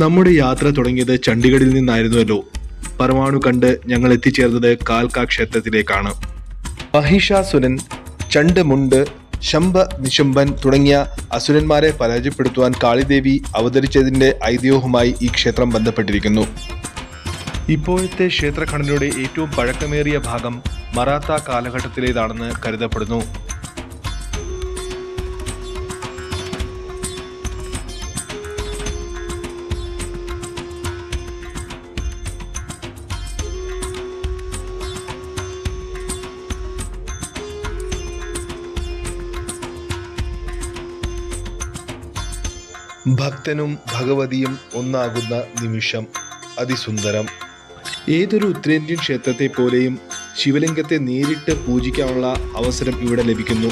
നമ്മുടെ യാത്ര തുടങ്ങിയത് ചണ്ഡീഗഡിൽ നിന്നായിരുന്നുവല്ലോ. പരമാണു കണ്ട് ഞങ്ങൾ എത്തിച്ചേർന്നത് കാൽക്ക ക്ഷേത്രത്തിലേക്കാണ്. മഹിഷാസുരൻ, ചണ്ഡമുണ്ട്, ശംഭ നിശുംഭൻ തുടങ്ങിയ അസുരന്മാരെ പരാജയപ്പെടുത്തുവാൻ കാളിദേവി അവതരിച്ചതിന്റെ ഐതിഹ്യവുമായി ഈ ക്ഷേത്രം ബന്ധപ്പെട്ടിരിക്കുന്നു. ഇപ്പോഴത്തെ ക്ഷേത്രഘടനയുടെ ഏറ്റവും പഴക്കമേറിയ ഭാഗം മറാത്ത കാലഘട്ടത്തിലേതാണെന്ന് കരുതപ്പെടുന്നു. ഭക്തനും ഭഗവതിയും ഒന്നാകുന്ന നിമിഷം അതിസുന്ദരം. ഏതൊരു ഉത്തരേന്ത്യൻ ക്ഷേത്രത്തെ പോലെയും ശിവലിംഗത്തെ നേരിട്ട് പൂജിക്കാനുള്ള അവസരം ഇവിടെ ലഭിക്കുന്നു.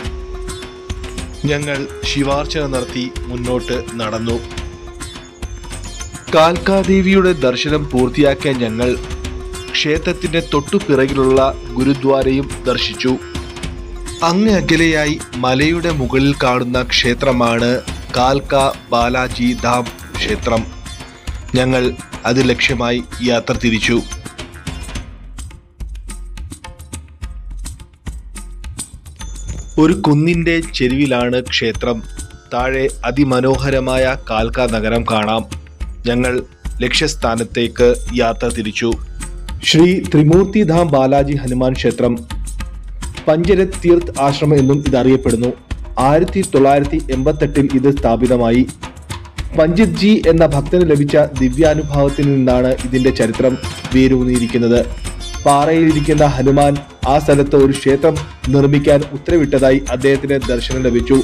ഞങ്ങൾ ശിവാർച്ചന നടത്തി മുന്നോട്ട് നടന്നു. കാൽക്കാദേവിയുടെ ദർശനം പൂർത്തിയാക്കിയ ഞങ്ങൾ ക്ഷേത്രത്തിന്റെ തൊട്ടുപിറകിലുള്ള ഗുരുദ്വാരയും ദർശിച്ചു. അങ്ങ് അകലെയായി മലയുടെ മുകളിൽ കാണുന്ന ക്ഷേത്രമാണ് കാൽക്ക ബാലാജി ധാം ക്ഷേത്രം. ഞങ്ങൾ അത് ലക്ഷ്യമായി യാത്ര തിരിച്ചു. ഒരു കുന്നിന്റെ ചെരുവിലാണ് ക്ഷേത്രം. താഴെ അതിമനോഹരമായ കാൽക്ക നഗരം കാണാം. ഞങ്ങൾ ലക്ഷ്യസ്ഥാനത്തേക്ക് യാത്ര തിരിച്ചു. ശ്രീ ത്രിമൂർത്തി ധാം ബാലാജി ഹനുമാൻ ക്ഷേത്രം, പഞ്ചരഥ് തീർത്ഥ് ആശ്രമം എന്നും ഇതറിയപ്പെടുന്നു. 1988 ഇത് സ്ഥാപിതമായി. പഞ്ചിത് ജി എന്ന ഭക്തന് ലഭിച്ച ദിവ്യാനുഭവത്തിൽ നിന്നാണ് ഇതിന്റെ ചരിത്രം വേരൂന്നിയിരിക്കുന്നത്. പാറയിലിരിക്കുന്ന ഹനുമാൻ ആ സ്ഥലത്ത് ഒരു ക്ഷേത്രം നിർമ്മിക്കാൻ ഉത്തരവിട്ടതായി അദ്ദേഹത്തിന് ദർശനം ലഭിച്ചു.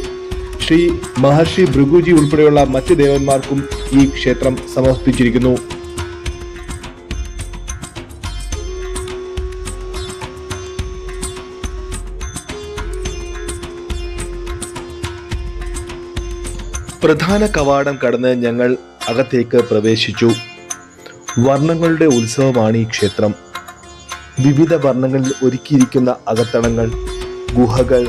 ശ്രീ മഹർഷി ഭൃഗുജി ഉൾപ്പെടെയുള്ള മറ്റ് ദേവന്മാർക്കും ഈ ക്ഷേത്രം സമർപ്പിച്ചിരിക്കുന്നു. പ്രധാന കവാടം കടന്ന് ഞങ്ങൾ അകത്തേക്ക് പ്രവേശിച്ചു. വർണ്ണങ്ങളുടെ ഉത്സവമാണ് ഈ ക്ഷേത്രം. വിവിധ വർണ്ണങ്ങളിൽ ഒരുക്കിയിരിക്കുന്ന അകത്തളങ്ങൾ, ഗുഹകൾ,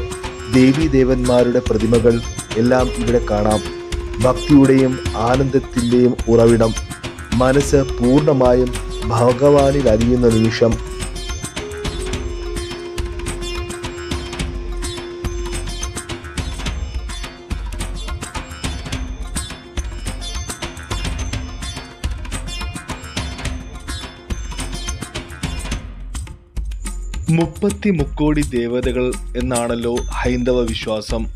ദേവീദേവന്മാരുടെ പ്രതിമകൾ എല്ലാം ഇവിടെ കാണാം. ഭക്തിയുടെയും ആനന്ദത്തിൻ്റെയും ഉറവിടം. മനസ്സ് പൂർണ്ണമായും ഭഗവാനിൽ അലിയുന്ന നിമിഷം. മുക്കോടി ദേവതകൾ എന്നാണല്ലോ ഹൈന്ദവ വിശ്വാസം.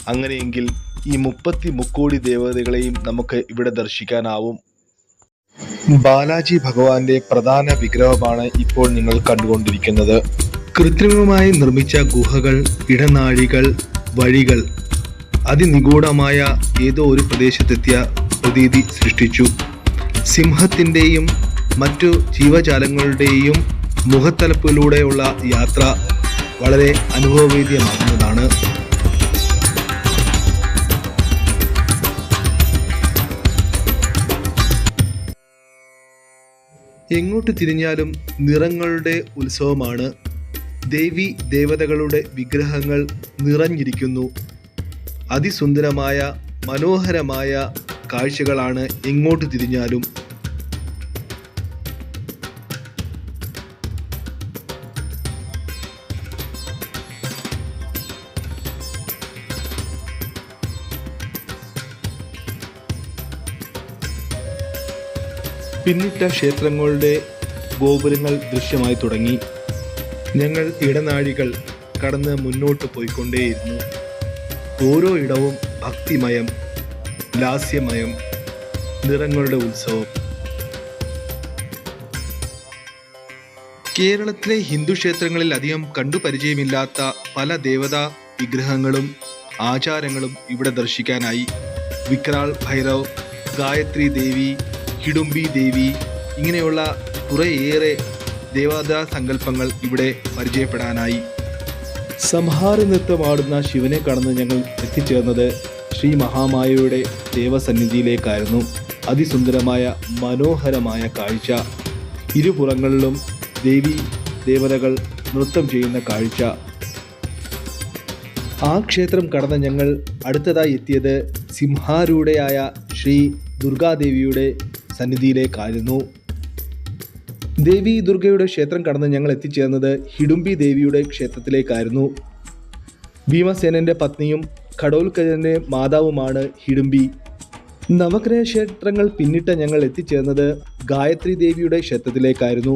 അങ്ങനെയെങ്കിൽ ഈ 30 ദേവതകളെയും നമുക്ക് ഇവിടെ ദർശിക്കാനാവും. ബാലാജി ഭഗവാന്റെ പ്രധാന വിഗ്രഹമാണ് ഇപ്പോൾ നിങ്ങൾ കണ്ടുകൊണ്ടിരിക്കുന്നത്. കൃത്രിമമായി നിർമ്മിച്ച ഗുഹകൾ, ഇടനാഴികൾ, വഴികൾ അതിനിഗൂഢമായ ഏതോ ഒരു പ്രദേശത്തെത്തിയ പ്രതീതി സൃഷ്ടിച്ചു. സിംഹത്തിൻ്റെയും മറ്റു ജീവജാലങ്ങളുടെയും മുഖത്തലപ്പിലൂടെയുള്ള യാത്ര വളരെ അനുഭവവേദ്യമാകുന്നതാണ്. എങ്ങോട്ട് തിരിഞ്ഞാലും നിറങ്ങളുടെ ഉത്സവമാണ്. ദേവി ദേവതകളുടെ വിഗ്രഹങ്ങൾ നിറഞ്ഞിരിക്കുന്നു. അതിസുന്ദരമായ മനോഹരമായ കാഴ്ചകളാണ് എങ്ങോട്ട് തിരിഞ്ഞാലും. പിന്നിട്ട ക്ഷേത്രങ്ങളുടെ ഗോപുരങ്ങൾ ദൃശ്യമായി തുടങ്ങി. ഞങ്ങൾ ഇടനാഴികൾ കടന്ന് മുന്നോട്ട് പോയിക്കൊണ്ടേയിരുന്നു. ഓരോ ഇടവും ഭക്തിമയം, ലാസ്യമയം, നിറങ്ങളുടെ ഉത്സവം. കേരളത്തിലെ ഹിന്ദു ക്ഷേത്രങ്ങളിൽ അധികം കണ്ടുപരിചയമില്ലാത്ത പല ദേവതാ വിഗ്രഹങ്ങളും ആചാരങ്ങളും ഇവിടെ ദർശിക്കാനായി. വിക്രാൾ ഭൈരവ്, ഗായത്രി ദേവി, ഹിഡുംബി ദേവി, ഇങ്ങനെയുള്ള കുറേയേറെ ദേവതാ സങ്കല്പങ്ങൾ ഇവിടെ പരിചയപ്പെടാനായി. സംഹാര നൃത്തമാടുന്ന ശിവനെ കടന്ന് ഞങ്ങൾ എത്തിച്ചേർന്നത് ശ്രീ മഹാമായയുടെ ദേവസന്നിധിയിലേക്കായിരുന്നു. അതിസുന്ദരമായ മനോഹരമായ കാഴ്ച. ഇരുപുറങ്ങളിലും ദേവി ദേവതകൾ നൃത്തം ചെയ്യുന്ന കാഴ്ച. ആ ക്ഷേത്രം കടന്ന് ഞങ്ങൾ അടുത്തതായി എത്തിയത് സിംഹാരൂഢയായ ശ്രീ ദുർഗാദേവിയുടെ സന്നിധിയിലേക്കായിരുന്നു. ദേവി ദുർഗയുടെ ക്ഷേത്രം കടന്ന് ഞങ്ങൾ എത്തിച്ചേർന്നത് ഹിഡുംബി ദേവിയുടെ ക്ഷേത്രത്തിലേക്കായിരുന്നു. ഭീമസേനന്റെ പത്നിയും ഘടോൽക്കചന്റെ മാതാവുമാണ് ഹിഡുംബി. നവഗ്രഹ ക്ഷേത്രങ്ങൾ പിന്നിട്ട് ഞങ്ങൾ എത്തിച്ചേർന്നത് ഗായത്രി ദേവിയുടെ ക്ഷേത്രത്തിലേക്കായിരുന്നു.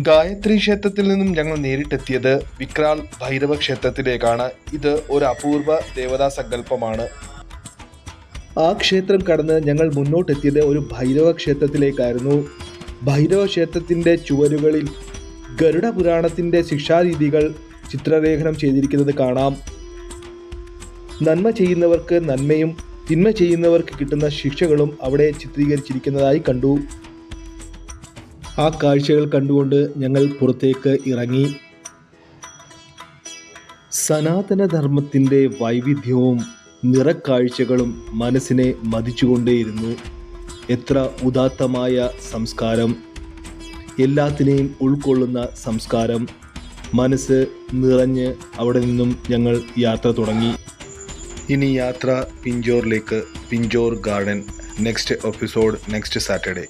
ഗായത്രി ക്ഷേത്രത്തിൽ നിന്നും ഞങ്ങൾ നേരിട്ടെത്തിയത് വിക്രാൽ ഭൈരവ ക്ഷേത്രത്തിലേക്കാണ്. ഇത് ഒരു അപൂർവ ദേവതാ സങ്കല്പമാണ്. ആ ക്ഷേത്രം കടന്ന് ഞങ്ങൾ മുന്നോട്ടെത്തിയത് ഒരു ഭൈരവ ക്ഷേത്രത്തിലേക്കായിരുന്നു. ഭൈരവ ക്ഷേത്രത്തിൻ്റെ ചുവരുകളിൽ ഗരുഡ പുരാണത്തിൻ്റെ ശിക്ഷാരീതികൾ ചിത്രലേഖനം ചെയ്തിരിക്കുന്നത് കാണാം. നന്മ ചെയ്യുന്നവർക്ക് നന്മയും തിന്മ ചെയ്യുന്നവർക്ക് കിട്ടുന്ന ശിക്ഷകളും അവിടെ ചിത്രീകരിച്ചിരിക്കുന്നതായി കണ്ടു. ആ കാഴ്ചകൾ കണ്ടുകൊണ്ട് ഞങ്ങൾ പുറത്തേക്ക് ഇറങ്ങി. സനാതനധർമ്മത്തിൻ്റെ വൈവിധ്യവും നിറക്കാഴ്ചകളും മനസ്സിനെ മതിച്ചുകൊണ്ടേയിരുന്നു. എത്ര ഉദാത്തമായ സംസ്കാരം, എല്ലാത്തിനെയും ഉൾക്കൊള്ളുന്ന സംസ്കാരം. മനസ്സ് നിറഞ്ഞ് അവിടെ നിന്നും ഞങ്ങൾ യാത്ര തുടങ്ങി. ഇനി യാത്ര പിഞ്ചോറിലേക്ക്, Pinjore garden. Next episode next Saturday.